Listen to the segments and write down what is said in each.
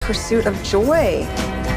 pursuit of joy.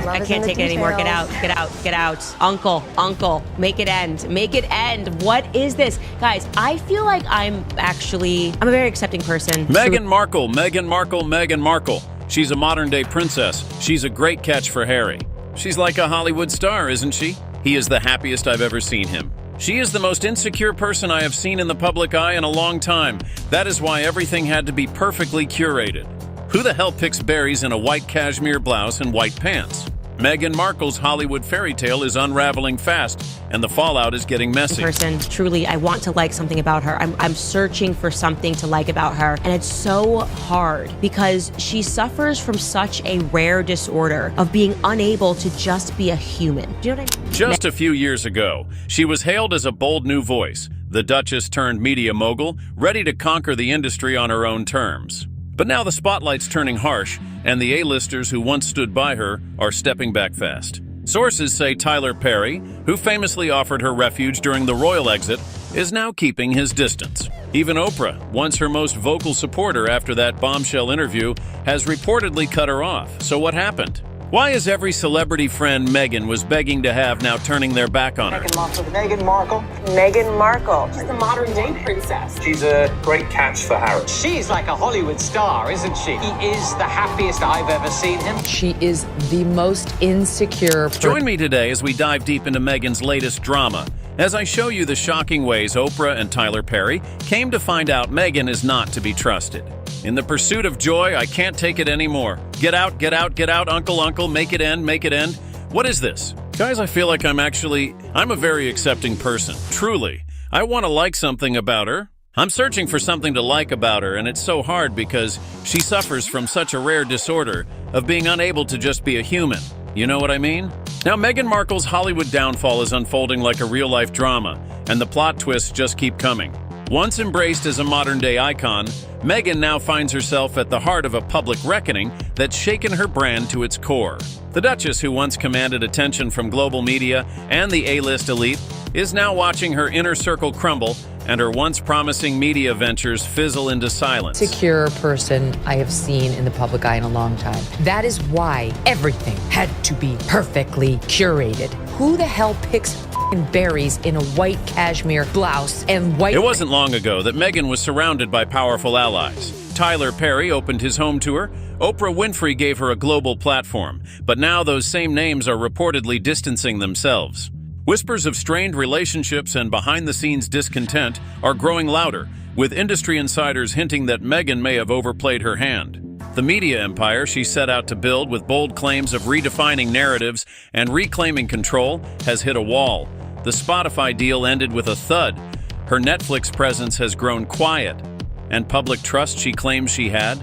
I can't take it anymore. Get out, get out, get out. Uncle, make it end. Make it end. What is this? Guys, I feel like I'm a very accepting person. Meghan Markle. She's a modern-day princess. She's a great catch for Harry. She's like a Hollywood star, isn't she? He is the happiest I've ever seen him. She is the most insecure person I have seen in the public eye in a long time. That is why everything had to be perfectly curated. Who the hell picks berries in a white cashmere blouse and white pants? Meghan Markle's Hollywood fairy tale is unraveling fast, and the fallout is getting messy. Truly, I want to like something about her. I'm searching for something to like about her, and it's so hard because she suffers from such a rare disorder of being unable to just be a human. Do you know what I mean? Just a few years ago, she was hailed as a bold new voice, the Duchess turned media mogul, ready to conquer the industry on her own terms. But now the spotlight's turning harsh, and the A-listers who once stood by her are stepping back fast. Sources say Tyler Perry, who famously offered her refuge during the royal exit, is now keeping his distance. Even Oprah, once her most vocal supporter after that bombshell interview, has reportedly cut her off. So what happened? Why is every celebrity friend Meghan was begging to have now turning their back on her? Meghan Markle. Meghan Markle. She's the modern-day princess. She's a great catch for Harry. She's like a Hollywood star, isn't she? He is the happiest I've ever seen him. She is the most insecure person. Join me today as we dive deep into Meghan's latest drama, as I show you the shocking ways Oprah and Tyler Perry came to find out Meghan is not to be trusted. In the pursuit of joy, I can't take it anymore. Get out, uncle, make it end. What is this? Guys, I feel like I'm a very accepting person. Truly. I want to like something about her. I'm searching for something to like about her, and it's so hard because she suffers from such a rare disorder of being unable to just be a human. You know what I mean? Now, Meghan Markle's Hollywood downfall is unfolding like a real-life drama, and the plot twists just keep coming. Once embraced as a modern-day icon, Meghan now finds herself at the heart of a public reckoning that's shaken her brand to its core. The Duchess, who once commanded attention from global media and the A-list elite, is now watching her inner circle crumble and her once promising media ventures fizzle into silence. Secure person I have seen in the public eye in a long time. That is why everything had to be perfectly curated. Who the hell picks berries in a white cashmere blouse and white... It wasn't long ago that Meghan was surrounded by powerful allies. Tyler Perry opened his home to her. Oprah Winfrey gave her a global platform. But now those same names are reportedly distancing themselves. Whispers of strained relationships and behind-the-scenes discontent are growing louder, with industry insiders hinting that Meghan may have overplayed her hand. The media empire she set out to build with bold claims of redefining narratives and reclaiming control has hit a wall. The Spotify deal ended with a thud. Her Netflix presence has grown quiet. And public trust she claims she had?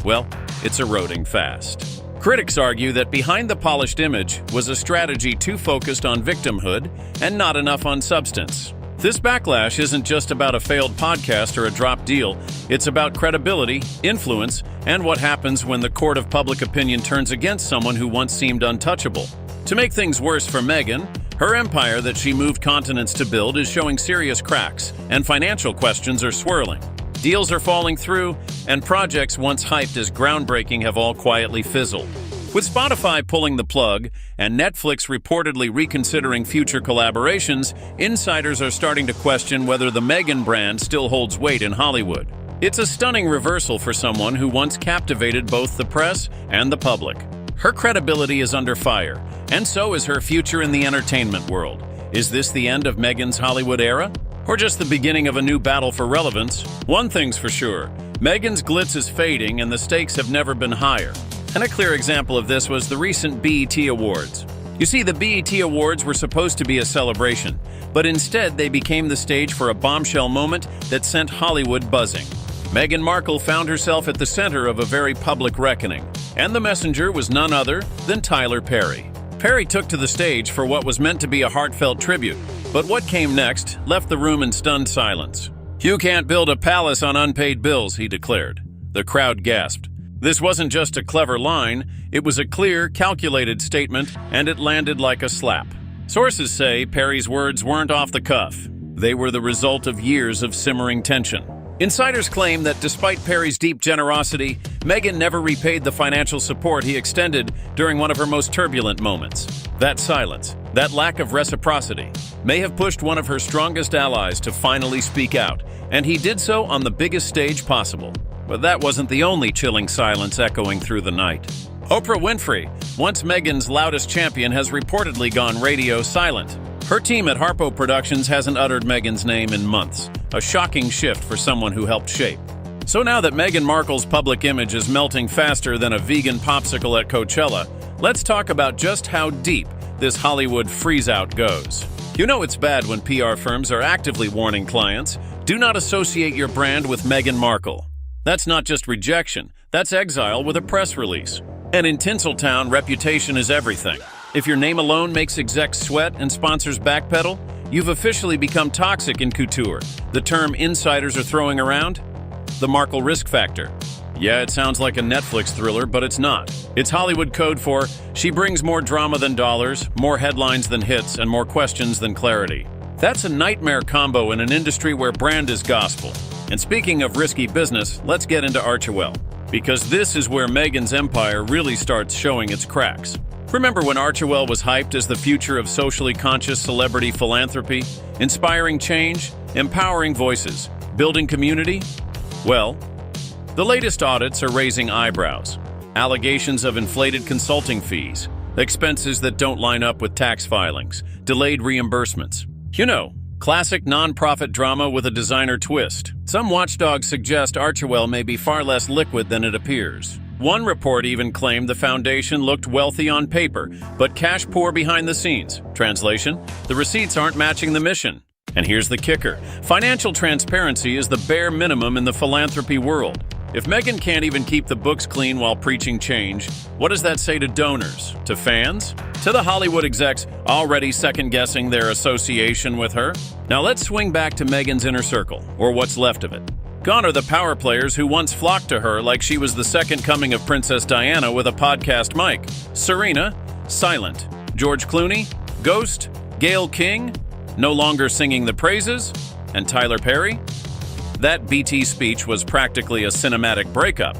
Well, it's eroding fast. Critics argue that behind the polished image was a strategy too focused on victimhood and not enough on substance. This backlash isn't just about a failed podcast or a dropped deal. It's about credibility, influence, and what happens when the court of public opinion turns against someone who once seemed untouchable. To make things worse for Meghan, her empire that she moved continents to build is showing serious cracks, and financial questions are swirling. Deals are falling through, and projects once hyped as groundbreaking have all quietly fizzled. With Spotify pulling the plug and Netflix reportedly reconsidering future collaborations, insiders are starting to question whether the Meghan brand still holds weight in Hollywood. It's a stunning reversal for someone who once captivated both the press and the public. Her credibility is under fire, and so is her future in the entertainment world. Is this the end of Meghan's Hollywood era? Or just the beginning of a new battle for relevance? One thing's for sure, Meghan's glitz is fading and the stakes have never been higher. And a clear example of this was the recent BET Awards. You see, the BET Awards were supposed to be a celebration, but instead they became the stage for a bombshell moment that sent Hollywood buzzing. Meghan Markle found herself at the center of a very public reckoning, and the messenger was none other than Tyler Perry. Perry took to the stage for what was meant to be a heartfelt tribute, but what came next left the room in stunned silence. "You can't build a palace on unpaid bills," he declared. The crowd gasped. This wasn't just a clever line, it was a clear, calculated statement, and it landed like a slap. Sources say Perry's words weren't off the cuff. They were the result of years of simmering tension. Insiders claim that despite Perry's deep generosity, Meghan never repaid the financial support he extended during one of her most turbulent moments. That silence, that lack of reciprocity, may have pushed one of her strongest allies to finally speak out, and he did so on the biggest stage possible. But that wasn't the only chilling silence echoing through the night. Oprah Winfrey, once Meghan's loudest champion, has reportedly gone radio silent. Her team at Harpo Productions hasn't uttered Meghan's name in months, a shocking shift for someone who helped shape. So now that Meghan Markle's public image is melting faster than a vegan popsicle at Coachella, let's talk about just how deep this Hollywood freeze-out goes. You know it's bad when PR firms are actively warning clients, do not associate your brand with Meghan Markle. That's not just rejection, that's exile with a press release. And in Tinseltown, reputation is everything. If your name alone makes execs sweat and sponsors backpedal, you've officially become toxic in couture. The term insiders are throwing around? The Markle risk factor. Yeah, it sounds like a Netflix thriller, but it's not. It's Hollywood code for she brings more drama than dollars, more headlines than hits, and more questions than clarity. That's a nightmare combo in an industry where brand is gospel. And speaking of risky business, let's get into Archewell, because this is where Meghan's empire really starts showing its cracks. Remember when Archewell was hyped as the future of socially conscious celebrity philanthropy, inspiring change, empowering voices, building community? Well, the latest audits are raising eyebrows. Allegations of inflated consulting fees, expenses that don't line up with tax filings, delayed reimbursements. You know, classic nonprofit drama with a designer twist. Some watchdogs suggest Archewell may be far less liquid than it appears. One report even claimed the foundation looked wealthy on paper, but cash poor behind the scenes. Translation: the receipts aren't matching the mission. And here's the kicker. Financial transparency is the bare minimum in the philanthropy world. If Meghan can't even keep the books clean while preaching change, what does that say to donors? To fans? To the Hollywood execs already second-guessing their association with her? Now let's swing back to Meghan's inner circle, or what's left of it. Gone are the power players who once flocked to her like she was the second coming of Princess Diana with a podcast mic. Serena, silent. George Clooney, ghost. Gayle King, no longer singing the praises. And Tyler Perry? That BT speech was practically a cinematic breakup.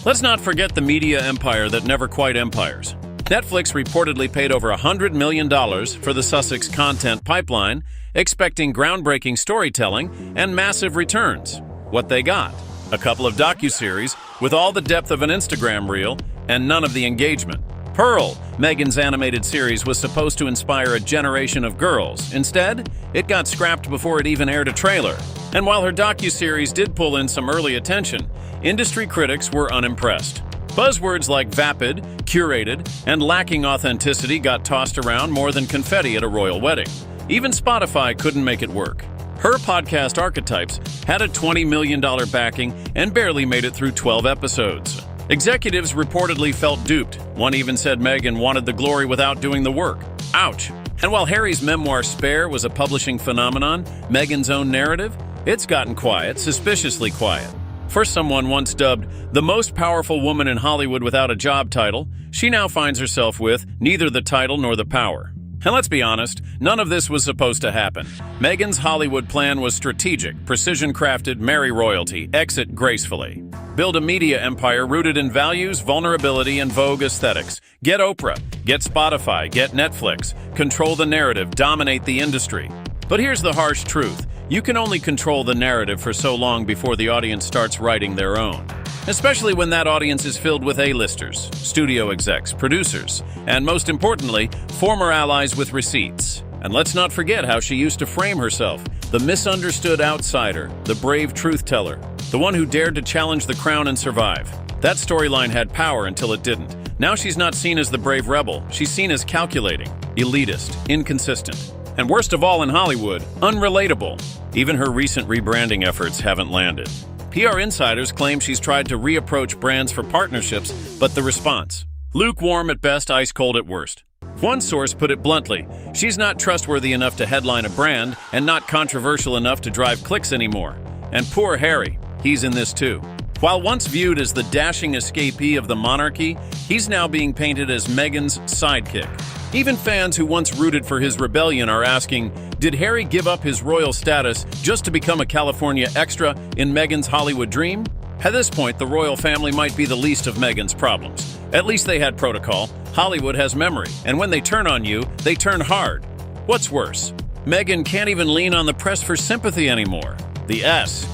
Let's not forget the media empire that never quite empires. Netflix reportedly paid over $100 million for the Sussex content pipeline, expecting groundbreaking storytelling and massive returns. What they got? A couple of docuseries with all the depth of an Instagram reel and none of the engagement. Pearl, Meghan's animated series, was supposed to inspire a generation of girls. Instead, it got scrapped before it even aired a trailer. And while her docuseries did pull in some early attention, industry critics were unimpressed. Buzzwords like vapid, curated, and lacking authenticity got tossed around more than confetti at a royal wedding. Even Spotify couldn't make it work. Her podcast Archetypes had a $20 million backing and barely made it through 12 episodes. Executives reportedly felt duped. One even said Meghan wanted the glory without doing the work. Ouch! And while Harry's memoir Spare was a publishing phenomenon, Meghan's own narrative, it's gotten quiet, suspiciously quiet. For someone once dubbed the most powerful woman in Hollywood without a job title, she now finds herself with neither the title nor the power. And let's be honest, none of this was supposed to happen. Meghan's Hollywood plan was strategic, precision-crafted, marry royalty, exit gracefully. Build a media empire rooted in values, vulnerability, and Vogue aesthetics. Get Oprah, get Spotify, get Netflix. Control the narrative, dominate the industry. But here's the harsh truth. You can only control the narrative for so long before the audience starts writing their own. Especially when that audience is filled with A-listers, studio execs, producers, and most importantly, former allies with receipts. And let's not forget how she used to frame herself, the misunderstood outsider, the brave truth teller, the one who dared to challenge the crown and survive. That storyline had power until it didn't. Now she's not seen as the brave rebel, she's seen as calculating, elitist, inconsistent, and worst of all in Hollywood, unrelatable. Even her recent rebranding efforts haven't landed. PR insiders claim she's tried to reapproach brands for partnerships, but the response? Lukewarm at best, ice cold at worst. One source put it bluntly, she's not trustworthy enough to headline a brand and not controversial enough to drive clicks anymore. And poor Harry, he's in this too. While once viewed as the dashing escapee of the monarchy, he's now being painted as Meghan's sidekick. Even fans who once rooted for his rebellion are asking, Did Harry give up his royal status just to become a California extra in Meghan's Hollywood dream? At this point, the royal family might be the least of Meghan's problems. At least they had protocol. Hollywood has memory, and when they turn on you, they turn hard. What's worse? Meghan can't even lean on the press for sympathy anymore. The S